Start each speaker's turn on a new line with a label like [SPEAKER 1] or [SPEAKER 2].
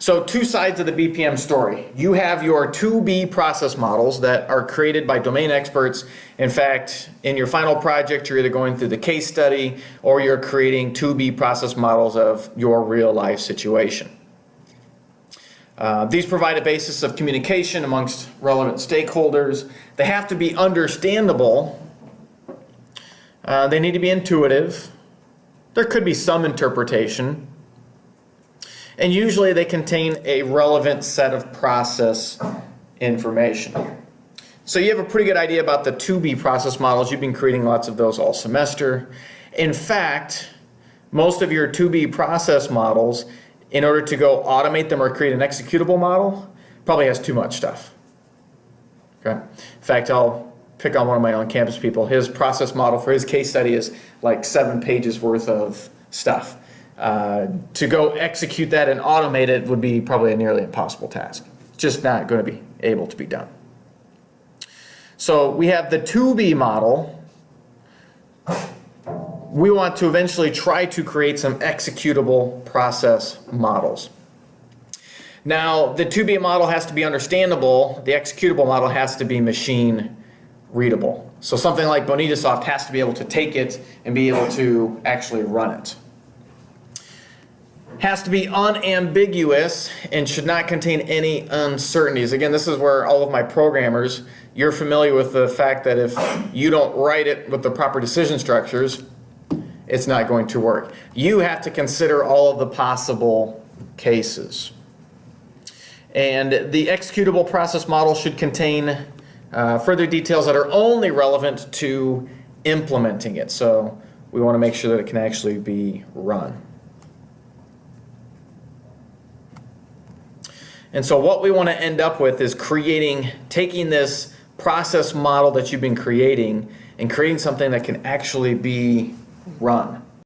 [SPEAKER 1] So two sides of the BPM story. You have your 2B process models that are created by domain experts. In fact, in your final project, you're either going through the case study or you're creating 2B process models of your real life situation. These provide a basis of communication amongst relevant stakeholders. They have to be understandable. They need to be intuitive. There could be some interpretation. And usually they contain a relevant set of process information. So you have a pretty good idea about the 2B process models. You've been creating lots of those all semester. In fact, most of your 2B process models, in order to go automate them or create an executable model, probably has too much stuff. Okay? In fact, I'll pick on one of my on-campus people. His process model for his case study is like 7 pages worth of stuff. To go execute that and automate it would be probably a nearly impossible task. It's just not going to be able to be done. So we have the 2B model. We want to eventually try to create some executable process models. Now, the 2B model has to be understandable. The executable model has to be machine readable. So something like BonitaSoft has to be able to take it and be able to actually run it. Has to be unambiguous and should not contain any uncertainties. Again, this is where all of my programmers, you're familiar with the fact that if you don't write it with the proper decision structures, it's not going to work. You have to consider all of the possible cases. And the executable process model should contain further details that are only relevant to implementing it. So we want to make sure that it can actually be run. And so what we want to end up with is taking this process model that you've been creating and creating something that can actually be run.